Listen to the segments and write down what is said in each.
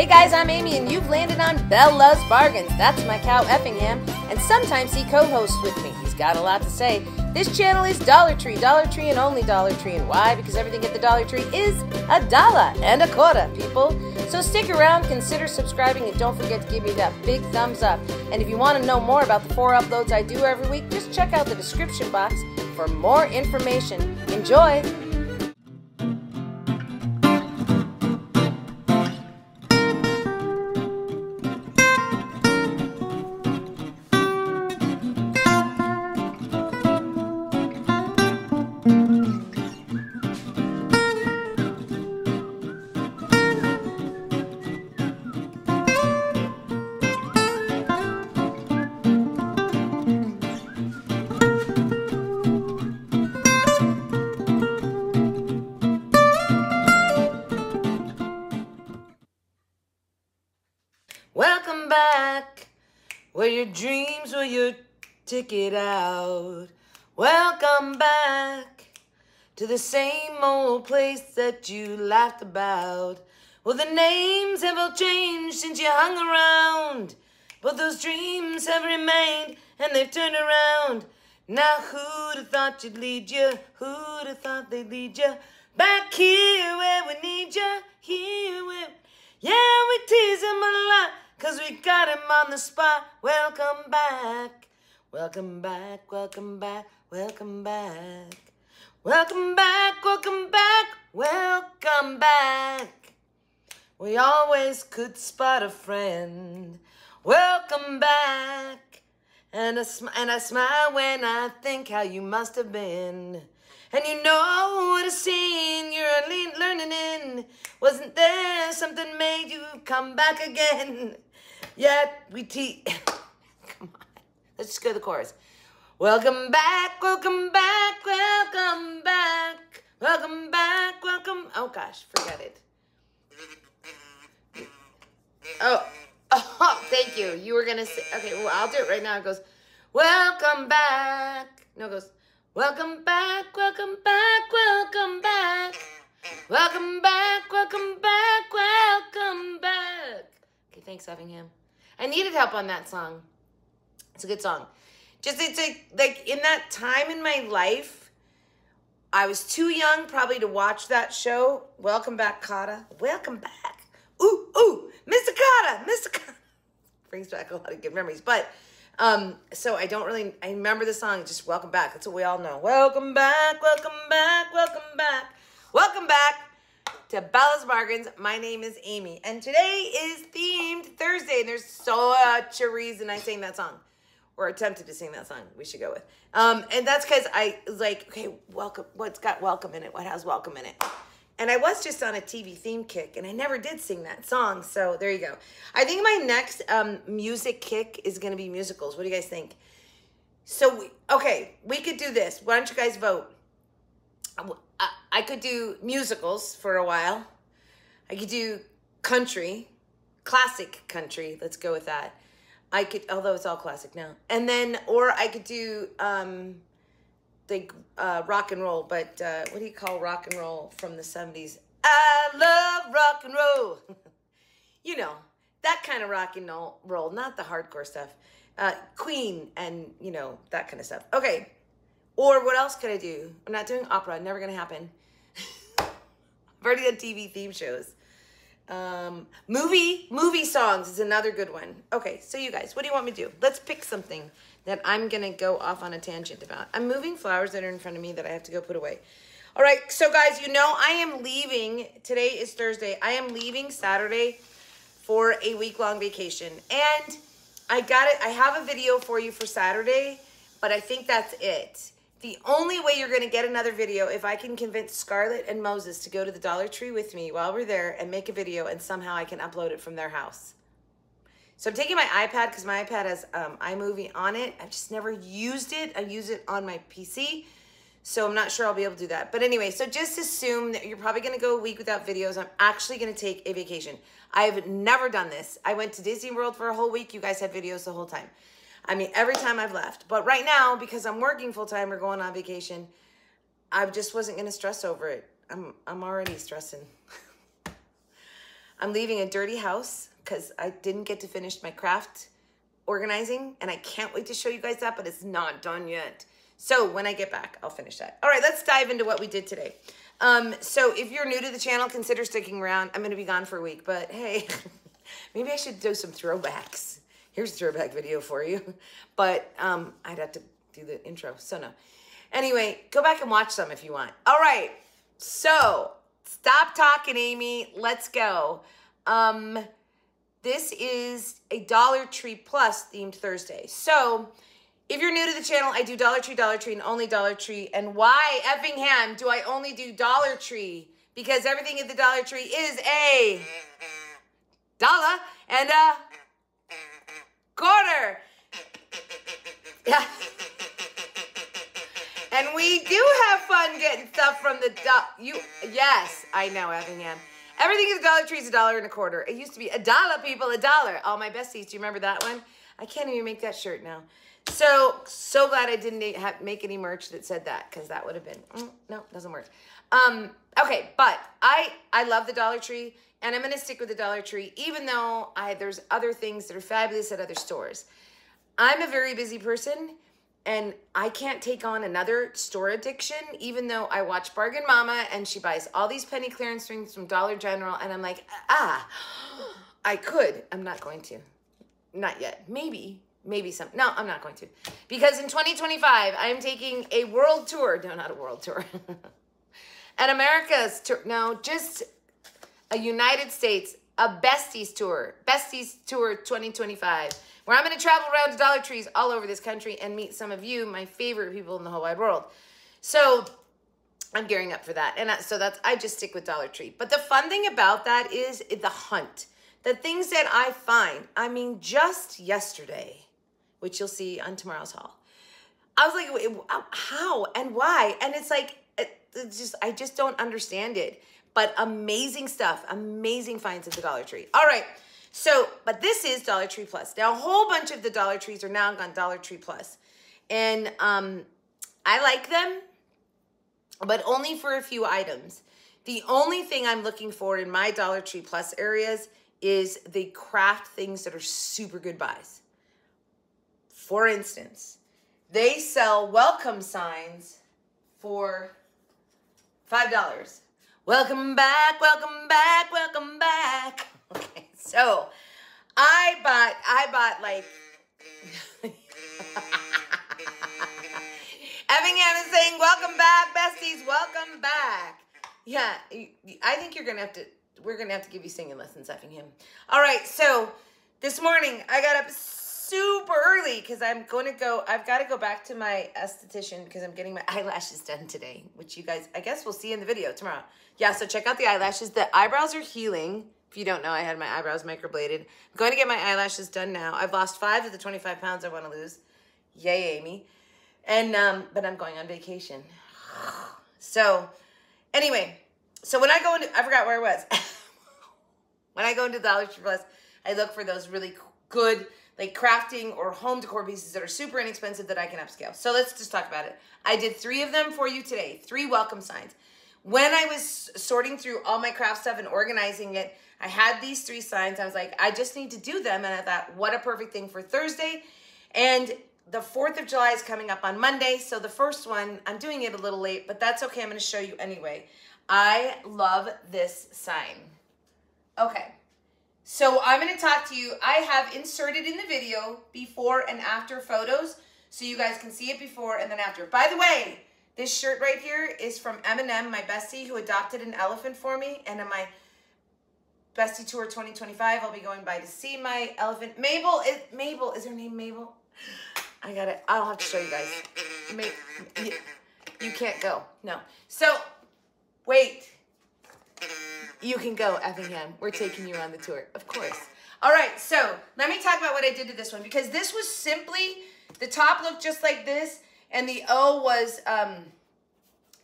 Hey guys, I'm Amy and you've landed on Belle Loves Bargains. That's my cow Effingham, and sometimes he co-hosts with me. He's got a lot to say. This channel is Dollar Tree and only Dollar Tree. And why? Because everything at the Dollar Tree is $1.25, people. So stick around, consider subscribing, and don't forget to give me that big thumbs up. And if you want to know more about the 4 uploads I do every week, just check out the description box for more information. Enjoy! Welcome back, where your dreams were your ticket out. Welcome back to the same old place that you laughed about. Well, the names have all changed since you hung around, but those dreams have remained and they've turned around. Now who'd have thought you'd lead you? Who'd have thought they'd lead you back here where we need you? Here where, yeah, we tease them a lot, 'cause we got him on the spot. Welcome back, welcome back, welcome back, welcome back. Welcome back, welcome back, welcome back. We always could spot a friend. Welcome back, and I smile when I think how you must have been. And you know what a scene you're learning in. Wasn't there something made you come back again? Yet we come on, let's just go to the chorus. Welcome back, welcome back, welcome back, welcome back, welcome. Oh gosh, forget it. Oh, thank you. You were gonna say, okay, well, I'll do it right now. It goes, welcome back. No, it goes, welcome back, welcome back, welcome back. Welcome back, welcome back, welcome back. Okay, thanks, Effingham. I needed help on that song. It's a good song. Just, it's like in that time in my life, I was too young probably to watch that show. Welcome back, Kata. Welcome back. Ooh, ooh, Mr. Kata, Mr. Kata. Brings back a lot of good memories. But, so I remember the song, just welcome back. That's what we all know. Welcome back, welcome back, welcome back. Welcome back to Bella's Bargains. My name is Amy, and today is themed Thursday, and there's such a reason I sang that song, or attempted to sing that song, we should go with. And that's because I was like, okay, welcome, what's got welcome in it? What has welcome in it? And I was just on a TV theme kick, and I never did sing that song, so there you go. I think my next music kick is going to be musicals. What do you guys think? So, we could do this. Why don't you guys vote? I could do musicals for a while. I could do country, classic country. Let's go with that. I could, although it's all classic now. And then, or I could do rock and roll, but what do you call rock and roll from the 70s? I love rock and roll. You know, that kind of rock and roll, not the hardcore stuff. Queen and, you know, that kind of stuff. Okay. Or what else could I do? I'm not doing opera. Never going to happen. I've already done TV theme shows. Movie songs is another good one. Okay, so you guys, what do you want me to do? Let's pick something that I'm going to go off on a tangent about. I'm moving flowers that are in front of me that I have to go put away. All right, so guys, you know I am leaving. Today is Thursday. I am leaving Saturday for a week-long vacation. And I got it. I have a video for you for Saturday, but I think that's it. The only way you're going to get another video if I can convince Scarlett and Moses to go to the Dollar Tree with me while we're there and make a video, and somehow I can upload it from their house. So I'm taking my iPad because my iPad has iMovie on it. I've just never used it. I use it on my PC, so I'm not sure I'll be able to do that. But anyway, so just assume that you're probably going to go a week without videos. I'm actually going to take a vacation. I've never done this. I went to Disney World for a whole week. You guys had videos the whole time. I mean, every time I've left. But right now, because I'm working full-time or going on vacation, I just wasn't going to stress over it. I'm already stressing. I'm leaving a dirty house because I didn't get to finish my craft organizing, and I can't wait to show you guys that, but it's not done yet. So when I get back, I'll finish that. All right, let's dive into what we did today. So if you're new to the channel, consider sticking around. I'm going to be gone for a week, but hey, maybe I should do some throwbacks. Here's a throwback video for you. But I'd have to do the intro, so no. Anyway, go back and watch some if you want. All right, so stop talking, Amy. Let's go. This is a Dollar Tree Plus themed Thursday. So if you're new to the channel, I do Dollar Tree, and only Dollar Tree. And why Effingham do I only do Dollar Tree? Because everything at the Dollar Tree is a dollar and a quarter. Yeah. And we do have fun getting stuff from the yes, I know, Effingham. Everything at the Dollar Tree is $1 and a quarter. It used to be $1, people, $1. All my besties, do you remember that one? I can't even make that shirt now. So glad I didn't make any merch that said that, because that would have been, no, doesn't work. Okay, but I love the Dollar Tree, and I'm going to stick with the Dollar Tree, even though there's other things that are fabulous at other stores. I'm a very busy person, and I can't take on another store addiction, even though I watch Bargain Mama, and she buys all these penny clearance things from Dollar General, and I'm like, I could. I'm not going to. Not yet. Maybe some. No, I'm not going to. Because in 2025, I'm taking a world tour. No, not a world tour. An America's tour. No, just a United States, a Besties tour. Besties tour 2025. Where I'm going to travel around to Dollar Trees all over this country and meet some of you, my favorite people in the whole wide world. So I'm gearing up for that. And I just stick with Dollar Tree. But the fun thing about that is the hunt. The things that I find. I mean, just yesterday, which you'll see on tomorrow's haul, I was like, how and why? And it's like, I just don't understand it. But amazing stuff, amazing finds at the Dollar Tree. All right. So, but this is Dollar Tree Plus. Now, a whole bunch of the Dollar Trees are now on Dollar Tree Plus. And I like them, but only for a few items. The only thing I'm looking for in my Dollar Tree Plus areas is the craft things that are super good buys. For instance, they sell welcome signs for $5. Welcome back, welcome back, welcome back. Okay, so I bought like Effingham is saying, welcome back, besties, welcome back. Yeah, I think we're gonna have to give you singing lessons, Effingham. All right, so this morning I got up super early because I've got to go back to my esthetician because I'm getting my eyelashes done today, which you guys, I guess we'll see in the video tomorrow. Yeah, so check out the eyelashes. The eyebrows are healing. If you don't know, I had my eyebrows microbladed. I'm going to get my eyelashes done now. I've lost 5 of the 25 pounds I want to lose. Yay, Amy. And, but I'm going on vacation. So, anyway, so when I go into, I forgot where I was. When I go into Dollar Tree Plus, I look for those really good, like crafting or home decor pieces that are super inexpensive that I can upscale. So let's just talk about it. I did 3 of them for you today. 3 welcome signs. When I was sorting through all my craft stuff and organizing it, I had these 3 signs. I was like, I just need to do them. And I thought, what a perfect thing for Thursday. And the 4th of July is coming up on Monday. So the first one, I'm doing it a little late, but that's okay. I'm going to show you anyway. I love this sign. Okay. So I'm going to talk to you. I have inserted in the video before and after photos so you guys can see it before and then after. By the way, this shirt right here is from M&M, my bestie, who adopted an elephant for me. And in my Bestie Tour 2025, I'll be going by to see my elephant. Mabel, is her name Mabel? I got it. I'll have to show you guys. You can't go. No. So, wait. You can go, Effingham. We're taking you on the tour. Of course. All right, so let me talk about what I did to this one, because this was simply, the top looked just like this, and the O was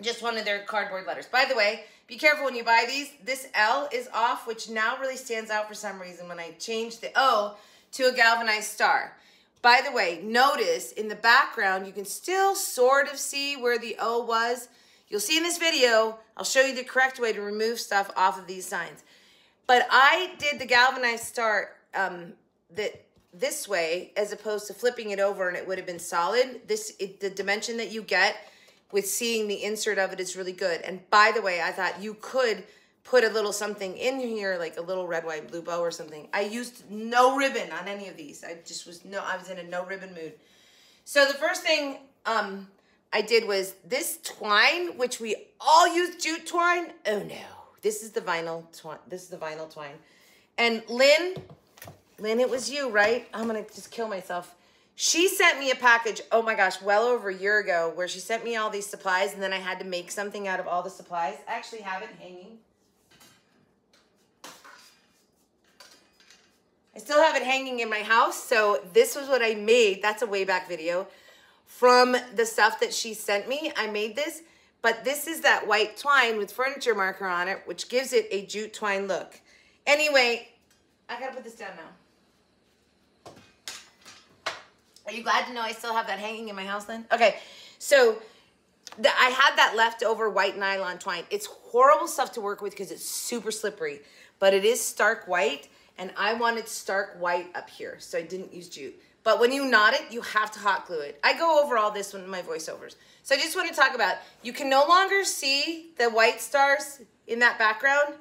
just one of their cardboard letters. By the way, be careful when you buy these. This L is off, which now really stands out for some reason when I changed the O to a galvanized star. By the way, notice in the background, you can still sort of see where the O was. You'll see in this video, I'll show you the correct way to remove stuff off of these signs. But I did the galvanized star this way as opposed to flipping it over and it would have been solid. The dimension that you get with seeing the insert of it is really good. And by the way, I thought you could put a little something in here, like a little red, white, blue bow or something. I used no ribbon on any of these. I was in a no ribbon mood. So the first thing I did was this twine, which we all use jute twine. Oh no, this is the vinyl twine. This is the vinyl twine. And Lynn, it was you, right? I'm gonna just kill myself. She sent me a package, oh my gosh, well over a year ago, where she sent me all these supplies and then I had to make something out of all the supplies. I actually have it hanging. I still have it hanging in my house. So this was what I made. That's a way back video. From the stuff that she sent me, I made this. But this is that white twine with furniture marker on it, which gives it a jute twine look. Anyway, I gotta put this down now. Are you glad to know I still have that hanging in my house then? Okay, so I had that leftover white nylon twine. It's horrible stuff to work with because it's super slippery, but it is stark white. And I wanted stark white up here, so I didn't use jute. But when you knot it, you have to hot glue it. I go over all this in my voiceovers. So I just want to talk about, you can no longer see the white stars in that background.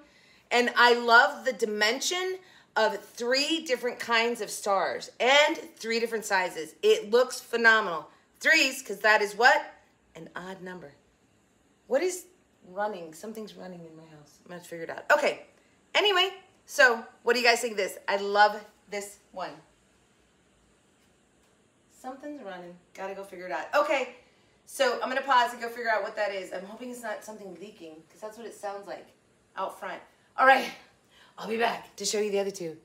And I love the dimension of 3 different kinds of stars and 3 different sizes. It looks phenomenal. 3s, because that is what? An odd number. What is running? Something's running in my house. I'm going to figure it out. Okay, anyway. So, what do you guys think of this? I love this one. Something's running. Gotta go figure it out. Okay, so I'm gonna pause and go figure out what that is. I'm hoping it's not something leaking, because that's what it sounds like out front. All right, I'll be back to show you the other 2.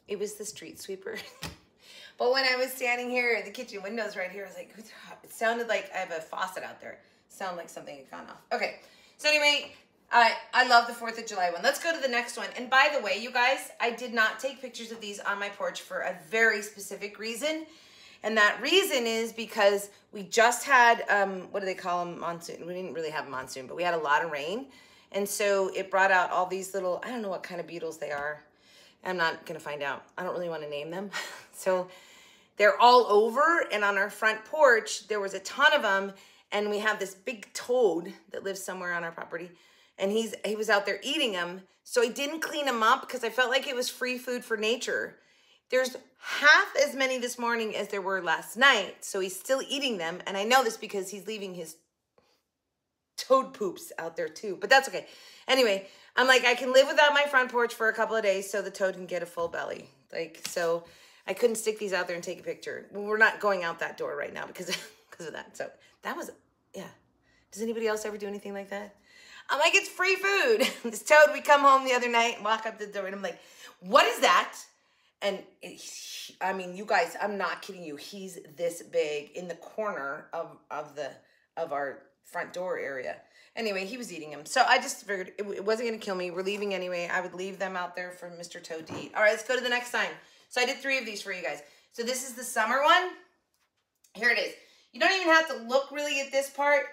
It was the street sweeper. But when I was standing here at the kitchen windows right here, I was like, it sounded like I have a faucet out there. It sounded like something had gone off. Okay, so anyway, I love the 4th of July one. Let's go to the next one. And by the way, you guys, I did not take pictures of these on my porch for a very specific reason. And that reason is because we just had, what do they call them? Monsoon. We didn't really have a monsoon, but we had a lot of rain. And so it brought out all these little, I don't know what kind of beetles they are. I'm not going to find out. I don't really want to name them. So they're all over. And on our front porch, there was a ton of them. And we have this big toad that lives somewhere on our property. And he was out there eating them. So I didn't clean them up because I felt like it was free food for nature. There's half as many this morning as there were last night. So he's still eating them. And I know this because he's leaving his toad poops out there too. But that's okay. Anyway, I'm like, I can live without my front porch for a couple of days so the toad can get a full belly. Like, so I couldn't stick these out there and take a picture. We're not going out that door right now because of that. So that was, yeah. Does anybody else ever do anything like that? I'm like, it's free food. This toad, we come home the other night and walk up the door and I'm like, what is that? And I mean, you guys, I'm not kidding you. He's this big in the corner of our front door area. Anyway, he was eating them. So I just figured it wasn't going to kill me. We're leaving anyway. I would leave them out there for Mr. Toad to eat. All right, let's go to the next sign. So I did 3 of these for you guys. So this is the summer one. Here it is. You don't even have to look really at this part.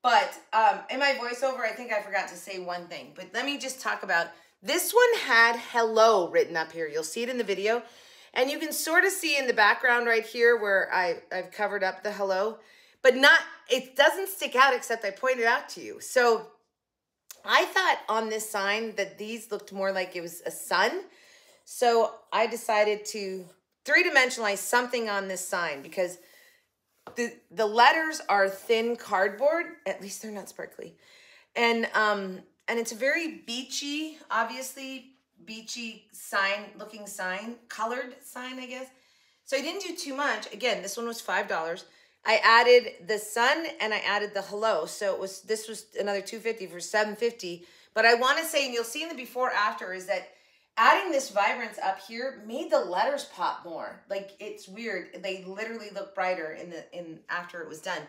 But in my voiceover, I think I forgot to say one thing. But let me just talk about, this one had hello written up here. You'll see it in the video. And you can sort of see in the background right here where I've covered up the hello. But it doesn't stick out except I pointed out to you. So I thought on this sign that these looked more like it was a sun. So I decided to 3-dimensionalize something on this sign because the letters are thin cardboard. At least they're not sparkly. And it's a very beachy, obviously beachy looking sign, colored sign, I guess. So I didn't do too much. Again, this one was $5. I added the sun and I added the hello. So this was another $2.50 for $7.50. But I want to say, and you'll see in the before after, is that adding this vibrance up here made the letters pop more. Like, it's weird. They literally look brighter after it was done.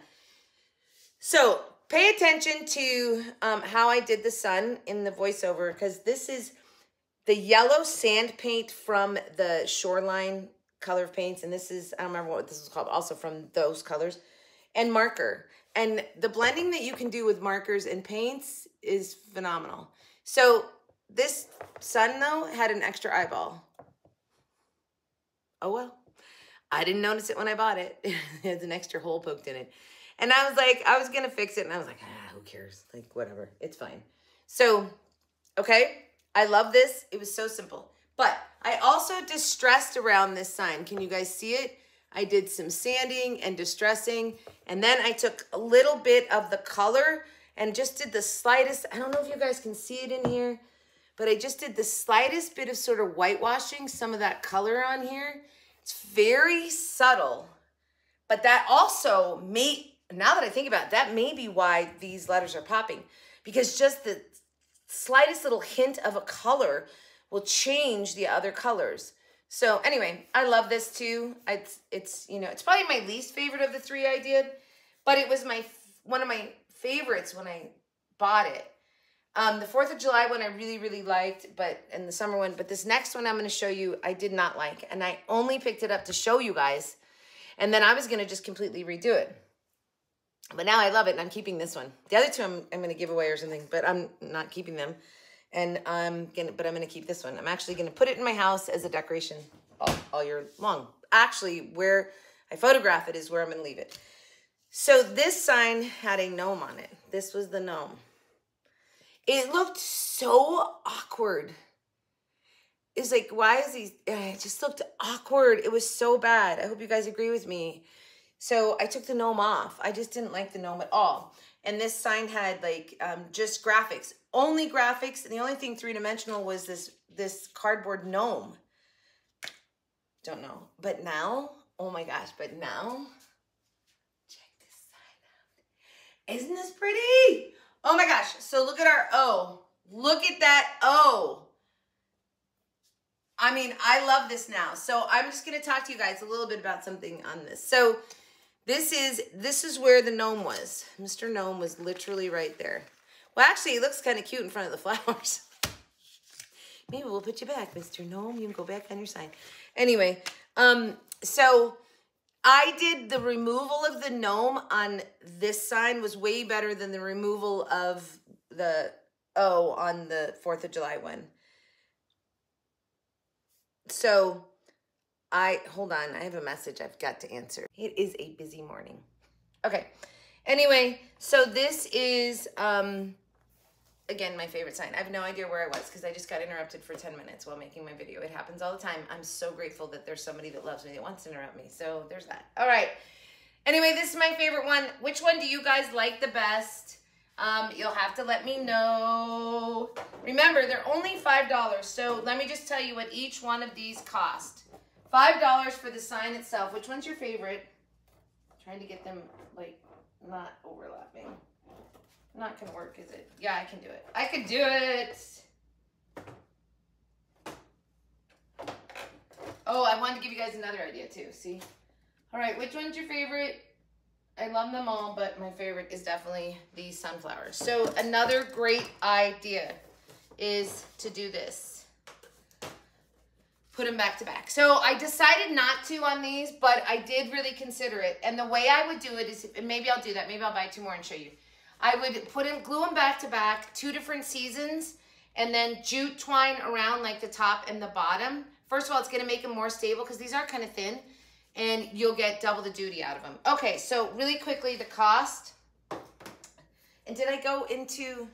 So pay attention to how I did the sun in the voiceover, because this is the yellow sand paint from the Shoreline color of paints. And this is, I don't remember what this is called, also from those colors, and marker. And the blending that you can do with markers and paints is phenomenal. So This sun, though, had an extra eyeball. Oh, well. I didn't notice it when I bought it. It has an extra hole poked in it. And I was like, I was going to fix it. And I was like, who cares? Like, whatever. It's fine. So, okay. I love this. It was so simple. But I also distressed around this sign. Can you guys see it? I did some sanding and distressing. And then I took a little bit of the color and just did the slightest. I don't know if you guys can see it in here, but I just did the slightest bit of sort of whitewashing, some of that color on here. It's very subtle, but that also now that I think about it, that may be why these letters are popping, because just the slightest little hint of a color will change the other colors. So anyway, I love this too. It's you know, it's probably my least favorite of the three I did, but it was one of my favorites when I bought it. The 4th of July one I really, really liked, and the summer one, but this next one I'm going to show you I did not like, and I only picked it up to show you guys, and then I was going to just completely redo it. But now I love it, and I'm keeping this one. The other two I'm going to give away or something, but I'm not keeping them, and I'm going to keep this one. I'm actually going to put it in my house as a decoration all year long. Actually, where I photograph it is where I'm going to leave it. So this sign had a gnome on it. This was the gnome. It looked so awkward. It's like, why is he, it just looked awkward. It was so bad. I hope you guys agree with me. So I took the gnome off. I just didn't like the gnome at all. And this sign had like just graphics, only graphics. And the only thing three-dimensional was this cardboard gnome. Don't know. But now, oh my gosh, but now, check this sign out. Isn't this pretty? Oh my gosh, so look at our O. Look at that O. I mean, I love this now. So I'm just gonna talk to you guys a little bit about something on this. So this is where the gnome was. Mr. Gnome was literally right there. Well, actually, he looks kind of cute in front of the flowers. Maybe we'll put you back, Mr. Gnome. You can go back on your sign. Anyway, so I did the removal of the gnome on this sign was way better than the removal of the O on the 4th of July one. So hold on, I have a message I've got to answer. It is a busy morning. Okay, anyway, so this is, again, my favorite sign. I have no idea where I was because I just got interrupted for 10 minutes while making my video. It happens all the time. I'm so grateful that there's somebody that loves me that wants to interrupt me. So there's that. All right. Anyway, this is my favorite one. Which one do you guys like the best? You'll have to let me know. Remember, they're only $5. So let me just tell you what each one of these cost. $5 for the sign itself. Which one's your favorite? I'm trying to get them like not overlapping. Not gonna work, is it? Yeah, I can do it. I can do it. Oh, I wanted to give you guys another idea too, see? All right, which one's your favorite? I love them all, but my favorite is definitely these sunflowers. So another great idea is to do this. Put them back to back. So I decided not to on these, but I did really consider it. And the way I would do it is, and maybe I'll do that. Maybe I'll buy 2 more and show you. I would glue them back to back, 2 different seasons, and then jute twine around like the top and the bottom. First of all, it's gonna make them more stable because these are kind of thin, and you'll get double the duty out of them. Okay, so really quickly, the cost. And did I go into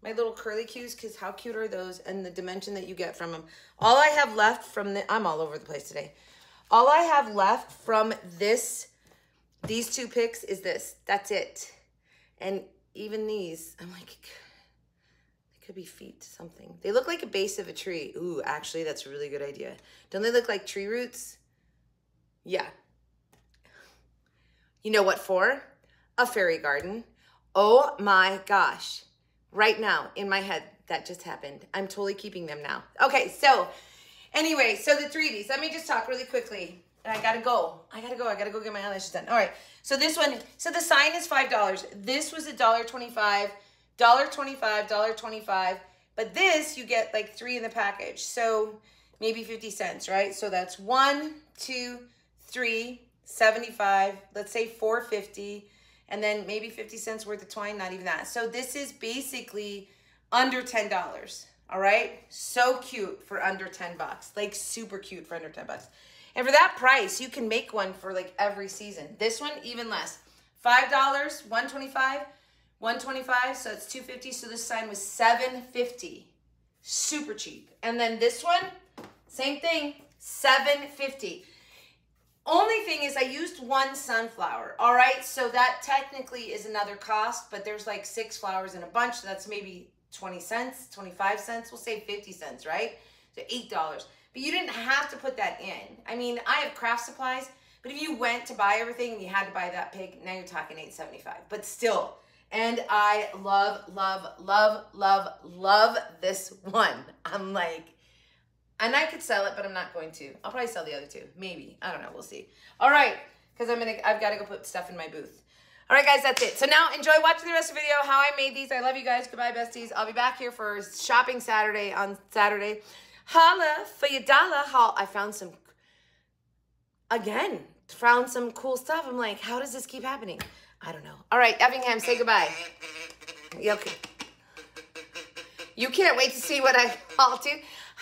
my little curly cues? Because how cute are those and the dimension that you get from them. All I have left from I'm all over the place today. All I have left from these 2 picks is this. That's it. And even these, I'm like, they could be feet to something. They look like a base of a tree. Ooh, actually, that's a really good idea. Don't they look like tree roots? Yeah. You know what for? A fairy garden. Oh my gosh. Right now, in my head, that just happened. I'm totally keeping them now. Okay, so anyway, so the 3Ds. Let me just talk really quickly. I gotta go. I gotta go get my eyelashes done. All right. So this one, so the sign is $5. This was $1.25, $1.25, $1.25. But this, you get like 3 in the package. So maybe 50 cents, right? So that's 1, 2, 3, 75. Let's say $4.50. And then maybe 50 cents worth of twine, not even that. So this is basically under $10. All right, so cute for under 10 bucks, like super cute for under 10 bucks. And for that price, you can make one for like every season. This one, even less. $5, $125, $125, so it's $250. So this sign was $750, super cheap. And then this one, same thing, $750. Only thing is I used one sunflower, all right? So that technically is another cost, but there's like 6 flowers in a bunch, so that's maybe 20 cents, 25 cents, we'll say 50 cents, right? So $8. But you didn't have to put that in. I mean, I have craft supplies, but if you went to buy everything and you had to buy that pig, now you're talking $8.75, but still. And I love, love, love, love, love this one. I'm like, and I could sell it, but I'm not going to. I'll probably sell the other 2, maybe. I don't know, we'll see. All right, because I've got to go put stuff in my booth. All right, guys, that's it. So now enjoy watching the rest of the video, how I made these. I love you guys. Goodbye, besties. I'll be back here for Shopping Saturday on Saturday. Holla for your dollar haul. I found some, again, found some cool stuff. I'm like, how does this keep happening? I don't know. All right, Effingham, say goodbye. Okay. You can't wait to see what I haul to.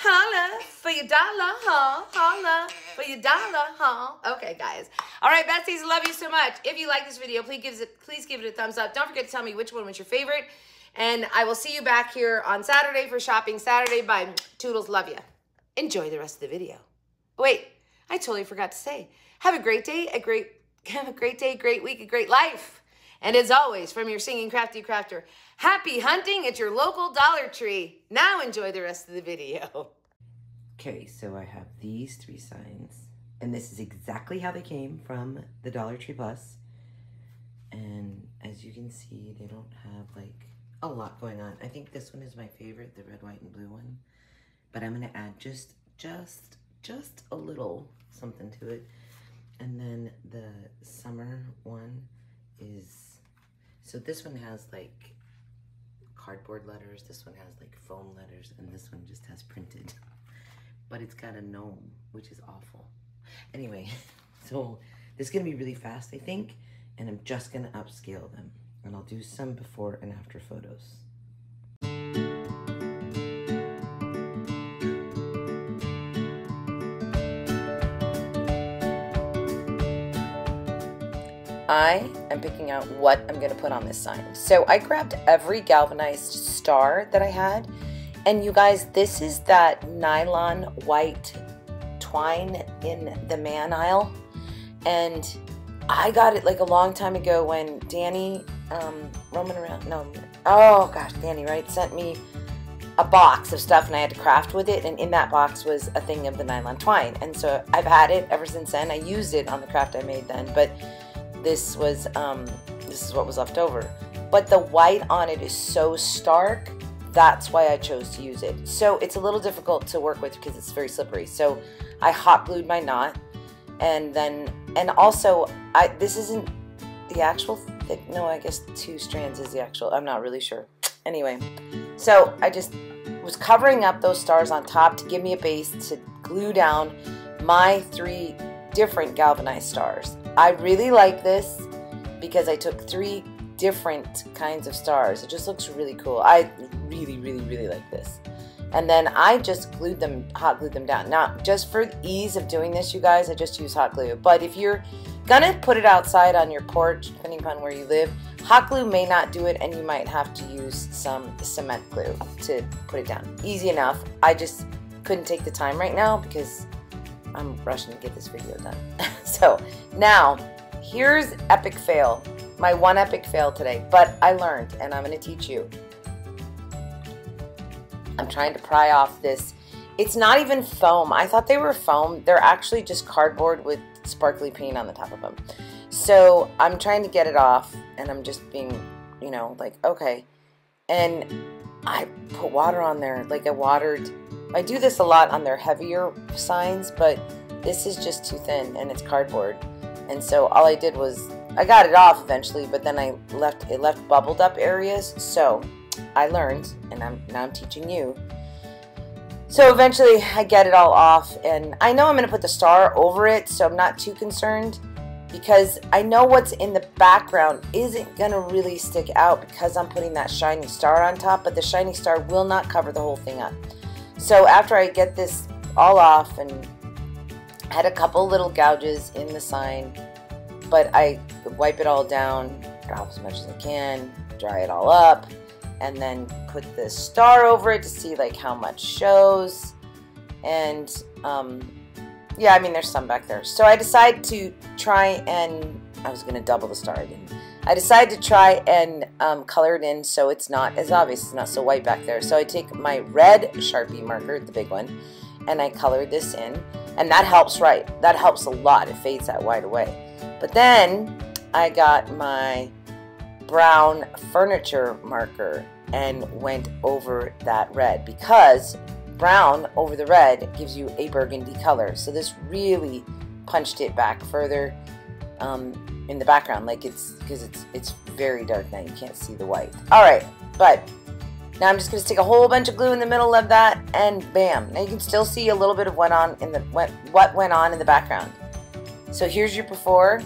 Holla for your dollar haul. Holla for your dollar haul. Okay, guys. All right, besties, love you so much. If you like this video, please give it a thumbs up. Don't forget to tell me which one was your favorite. And I will see you back here on Saturday for Shopping Saturday. Bye. Toodles, love you. Enjoy the rest of the video. Wait, I totally forgot to say. Have a great day, great week, a great life. And as always, from your singing crafty crafter, happy hunting at your local Dollar Tree. Now enjoy the rest of the video. Okay, so I have these 3 signs, and this is exactly how they came from the Dollar Tree Plus. And as you can see, they don't have like a lot going on. I think this one is my favorite, the red, white, and blue one. But I'm gonna add just a little something to it. And then the summer one is, so this one has like cardboard letters, this one has like foam letters, and this one just has printed. But it's got a gnome, which is awful. Anyway, so this is gonna be really fast, I think, and I'm just gonna upscale them. And I'll do some before and after photos. I am picking out what I'm going to put on this sign. So I grabbed every galvanized star that I had. And you guys, this is that nylon white twine in the man aisle. And I got it like a long time ago when Danny, Danny, right, sent me a box of stuff and I had to craft with it. And in that box was a thing of the nylon twine. And so I've had it ever since then. I used it on the craft I made then. But this is what was left over. But the white on it is so stark, that's why I chose to use it. So it's a little difficult to work with because it's very slippery. So I hot glued my knot, and also this isn't the actual thick, no, I guess 2 strands is the actual, I'm not really sure. Anyway, so I just was covering up those stars on top to give me a base to glue down my 3 different galvanized stars. I really like this because I took 3 different kinds of stars. It just looks really cool. I really, really, really like this. And then I just hot glued them down. Now, just for ease of doing this, you guys, I just use hot glue. But if you're gonna put it outside on your porch, depending upon where you live, hot glue may not do it, and you might have to use some cement glue to put it down. Easy enough. I just couldn't take the time right now because I'm rushing to get this video done. So now, here's epic fail. My one epic fail today, but I learned and I'm going to teach you. I'm trying to pry off this. It's not even foam. I thought they were foam. They're actually just cardboard with sparkly paint on the top of them. So I'm trying to get it off and I'm just being, you know, like, okay. And I put water on there. Like I do this a lot on their heavier signs, but this is just too thin and it's cardboard. And so all I did was, I got it off eventually, but then it left bubbled up areas. So I learned, and now I'm teaching you. So eventually I get it all off, and I know I'm going to put the star over it, so I'm not too concerned. because I know what's in the background isn't going to really stick out because I'm putting that shiny star on top, but the shiny star will not cover the whole thing up. So after I get this all off, and I had a couple little gouges in the sign, but I wipe it all down, get off as much as I can, dry it all up, and then put the star over it to see like how much shows. And yeah, I mean, there's some back there. So I decided to try and, I was going to double the star again. I decided to try and color it in so it's not as obvious, it's not so white back there. So I take my red Sharpie marker, the big one, and I color this in. And that helps, right? That helps a lot. It fades that white away. But then I got my brown furniture marker and went over that red, because brown over the red gives you a burgundy color. So this really punched it back further in the background, like because it's very dark now, you can't see the white. All right, but now I'm just going to stick a whole bunch of glue in the middle of that, and bam. Now you can still see a little bit of what went on in the background. So here's your before,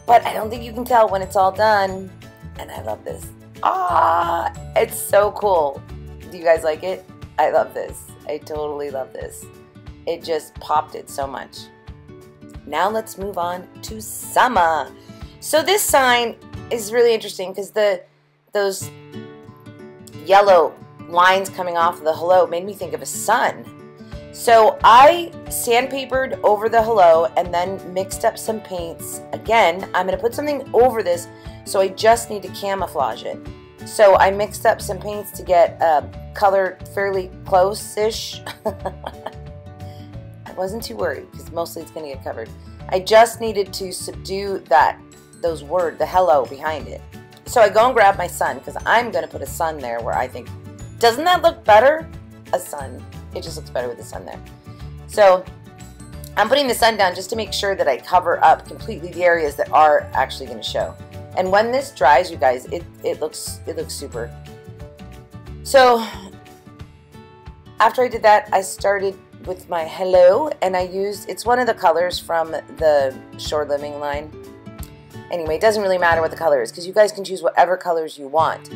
but I don't think you can tell when it's all done. And I love this. Ah, it's so cool. Do you guys like it? I love this. I totally love this. It just popped it so much. Now let's move on to summer. So this sign is really interesting because those yellow lines coming off of the hello made me think of a sun. So I sandpapered over the hello and then mixed up some paints. Again, I'm going to put something over this, so I just need to camouflage it. So I mixed up some paints to get color fairly close-ish. I wasn't too worried because mostly it's going to get covered. I just needed to subdue those words, the hello behind it. So I go and grab my sun because I'm going to put a sun there where I think, doesn't that look better? A sun. It just looks better with the sun there. So I'm putting the sun down just to make sure that I cover up completely the areas that are actually going to show. And when this dries, you guys, it looks super. So after I did that, I started with my hello, and I used, it's one of the colors from the Shore Living line. Anyway, it doesn't really matter what the color is because you guys can choose whatever colors you want.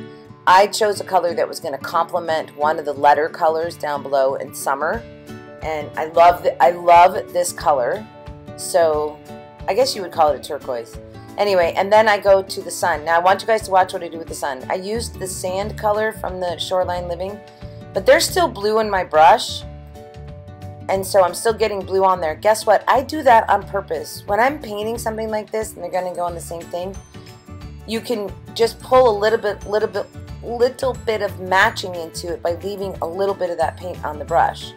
I chose a color that was going to complement one of the letter colors down below in summer, and I love this color. So I guess you would call it a turquoise. Anyway, and then I go to the sun. Now I want you guys to watch what I do with the sun. I used the sand color from the Shoreline Living, but there's still blue in my brush, and so I'm still getting blue on there. Guess what? I do that on purpose. When I'm painting something like this, and they're going to go on the same thing, you can just pull a little bit of matching into it by leaving a little bit of that paint on the brush.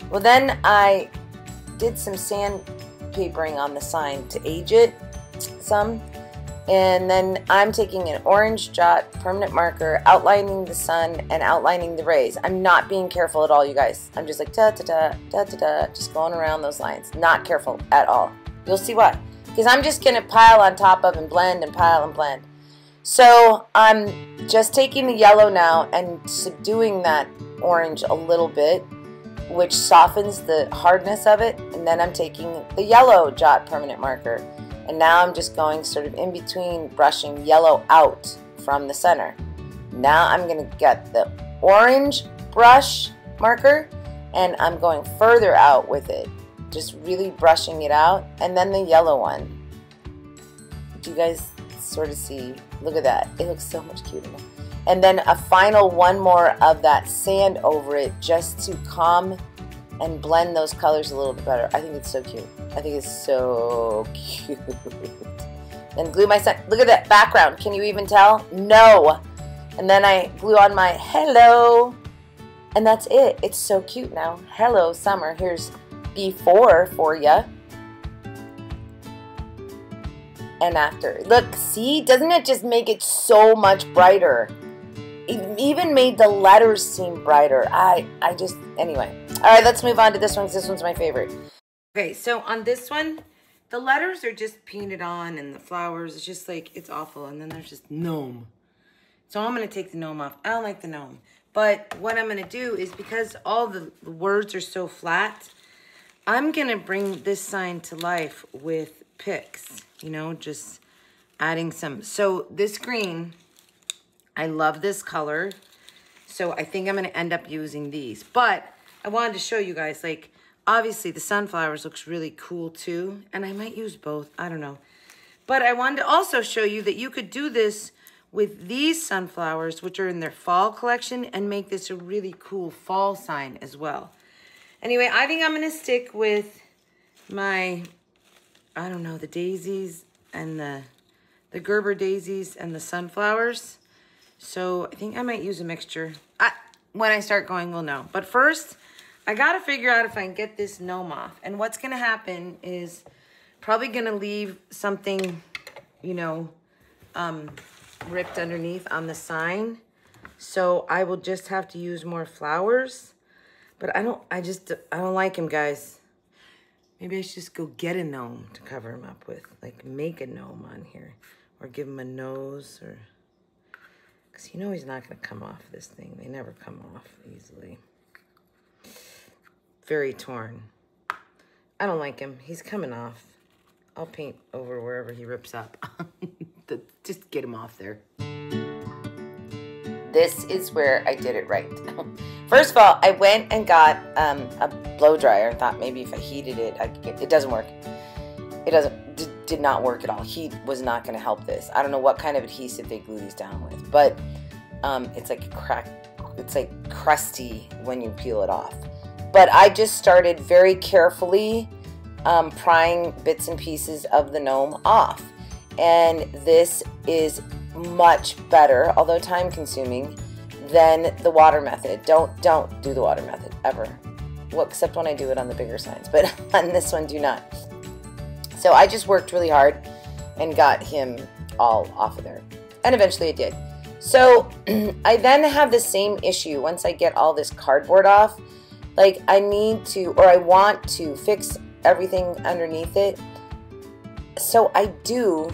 Well, then I did some sandpapering on the sign to age it some, and then I'm taking an orange jot permanent marker, outlining the sun and outlining the rays. I'm not being careful at all, you guys. I'm just like da da da da da da, just going around those lines. Not careful at all. You'll see why. Because I'm just gonna pile on top of and blend and pile and blend. So I'm just taking the yellow now and subduing that orange a little bit, which softens the hardness of it, and then I'm taking the yellow jot permanent marker, and now I'm just going sort of in between, brushing yellow out from the center. Now I'm going to get the orange brush marker, and I'm going further out with it, just really brushing it out, and then the yellow one. Do you guys sort of see? Look at that. It looks so much cuter now. And then a final one more of that sand over it, just to calm and blend those colors a little bit better. I think it's so cute. I think it's so cute. Then glue my sun. Look at that background. Can you even tell? No. And then I glue on my hello. And that's it. It's so cute now. Hello, summer. Here's before for ya. And after. Look, see? Doesn't it just make it so much brighter? It even made the letters seem brighter. Anyway. All right, let's move on to this one because this one's my favorite. Okay, so on this one, the letters are just painted on, and the flowers, it's just like, it's awful. And then there's just gnome. So I'm going to take the gnome off. I don't like the gnome. But what I'm going to do is, because all the words are so flat, I'm going to bring this sign to life with picks. you know, just adding some. So this green, I love this color. So I think I'm going to end up using these. But I wanted to show you guys, like, obviously the sunflowers looks really cool too. And I might use both. I don't know. But I wanted to also show you that you could do this with these sunflowers, which are in their fall collection, and make this a really cool fall sign as well. Anyway, I think I'm going to stick with my, I don't know, the daisies and the Gerber daisies and the sunflowers. So I think I might use a mixture. When I start going, we'll know. But first, I got to figure out if I can get this gnome off. And what's going to happen is probably going to leave something, you know, ripped underneath on the sign. So I will just have to use more flowers. But I don't like him, guys. Maybe I should just go get a gnome to cover him up with. Like, make a gnome on here. Or give him a nose, or... Because you know he's not going to come off this thing. They never come off easily. Very torn. I don't like him. He's coming off. I'll paint over wherever he rips up. Just get him off there. This is where I did it right. First of all, I went and got a blow dryer. I thought maybe if I heated it, I could get... It doesn't work. It did not work at all. Heat was not going to help this. I don't know what kind of adhesive they glue these down with, but it's like it's like crusty when you peel it off. But I just started very carefully prying bits and pieces of the gnome off. And this is much better, although time consuming, than the water method. Don't do the water method ever. Well, except when I do it on the bigger signs, but on this one, do not. So I just worked really hard and got him all off of there. And eventually I did. So I then have the same issue once I get all this cardboard off. Like, I need to, or I want to fix everything underneath it. So I do,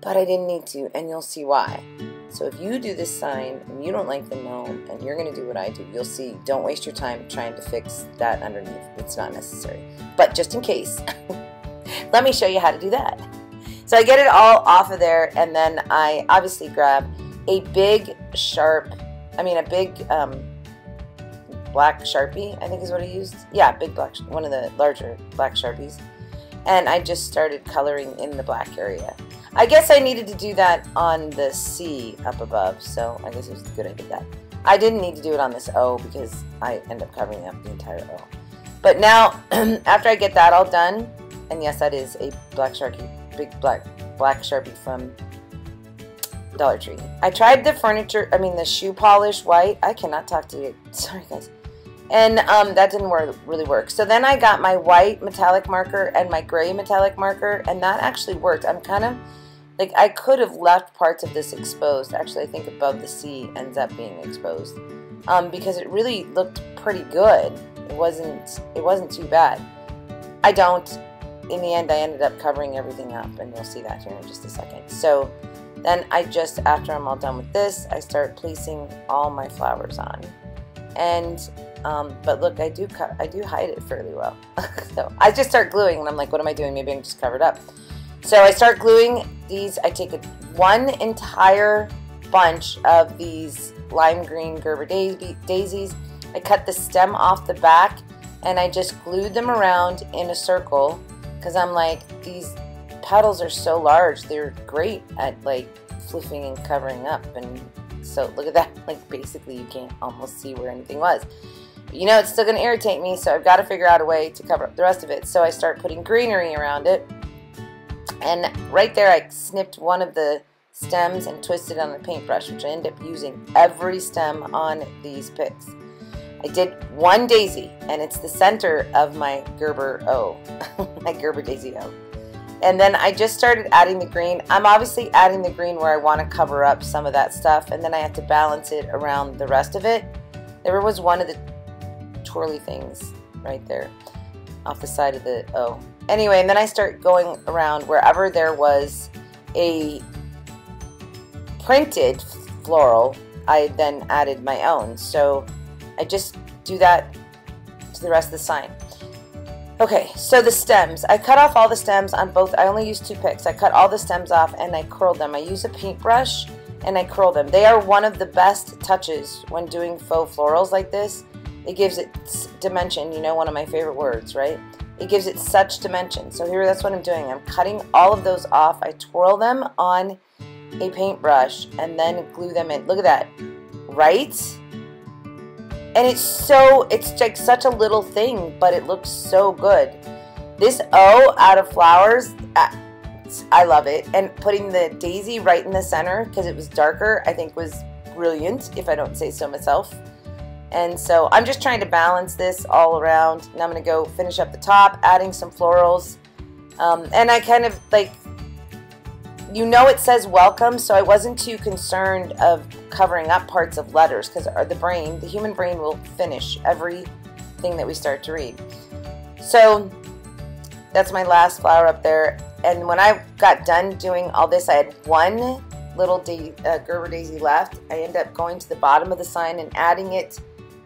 but I didn't need to, and you'll see why. So if you do this sign and you don't like the gnome and you're going to do what I do, you'll see. Don't waste your time trying to fix that underneath. It's not necessary. But just in case, let me show you how to do that. So I get it all off of there, and then I obviously grab a big black Sharpie, I think is what I used. Yeah, big black, one of the larger black Sharpies. And I just started coloring in the black area. I guess I needed to do that on the C up above, so I guess it was good I did that. I didn't need to do it on this O because I end up covering up the entire O. But now, after I get that all done, and yes, that is a black Sharpie, big black Sharpie from Dollar Tree. I tried the shoe polish white. I cannot talk to you. Sorry, guys. And that didn't really work. So then I got my white metallic marker and my gray metallic marker, and that actually worked. I'm kind of, like, I could have left parts of this exposed. Actually, I think above the C ends up being exposed. Because it really looked pretty good. It wasn't too bad. In the end, I ended up covering everything up, and you'll see that here in just a second. So then after I'm all done with this, I start placing all my flowers on. And, but look, I do hide it fairly well. So I just start gluing, and I'm like, what am I doing? Maybe I can just cover it up. So I start gluing these. I take one entire bunch of these lime green Gerber daisies. I cut the stem off the back, and I just glued them around in a circle, because I'm like, these petals are so large. They're great at, like, flipping and covering up. And so look at that. Like, basically you can't almost see where anything was. But, you know, it's still going to irritate me, so I've got to figure out a way to cover up the rest of it. So I start putting greenery around it. And right there I snipped one of the stems and twisted on a paintbrush, which I end up using every stem on these picks. I did one daisy, and it's the center of my Gerber O, my Gerber daisy O. And then I just started adding the green. I'm obviously adding the green where I want to cover up some of that stuff, and then I have to balance it around the rest of it. There was one of the twirly things right there off the side of the O. Anyway, and then I start going around wherever there was a printed floral, I then added my own. So I just do that to the rest of the sign. Okay, so the stems. I cut off all the stems on both. I only used 2 picks. I cut all the stems off and I curled them. I use a paintbrush and I curl them. They are one of the best touches when doing faux florals like this. It gives it dimension. You know, one of my favorite words, right? It gives it such dimension. So here, that's what I'm doing. I'm cutting all of those off. I twirl them on a paintbrush and then glue them in. Look at that, right? And it's like such a little thing, but it looks so good. This O out of flowers, I love it. And putting the daisy right in the center because it was darker, I think was brilliant, if I don't say so myself. And so I'm just trying to balance this all around. And I'm going to go finish up the top, adding some florals. And I kind of like, you know, it says welcome, so I wasn't too concerned of covering up parts of letters because the human brain will finish everything that we start to read. So that's my last flower up there. And when I got done doing all this, I had one little Gerber daisy left. I ended up going to the bottom of the sign and adding it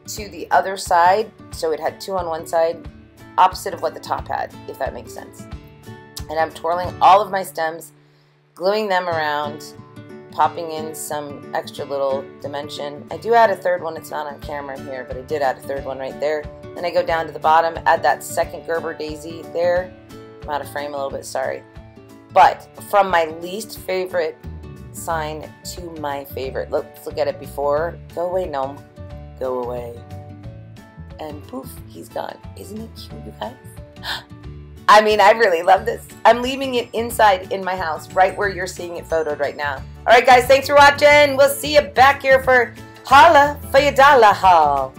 to the other side. So it had 2 on one side, opposite of what the top had, if that makes sense. And I'm twirling all of my stems, gluing them around, popping in some extra little dimension. I do add a third one. It's not on camera here, but I did add a third one right there. Then I go down to the bottom, add that second Gerber daisy there. I'm out of frame a little bit, sorry. But from my least favorite sign to my favorite. Let's look at it before. Go away, gnome. Go away. And poof, he's gone. Isn't it cute, you guys? I mean, I really love this. I'm leaving it inside in my house, right where you're seeing it photoed right now. All right, guys, thanks for watching. We'll see you back here for Holla for your Dollar Haul.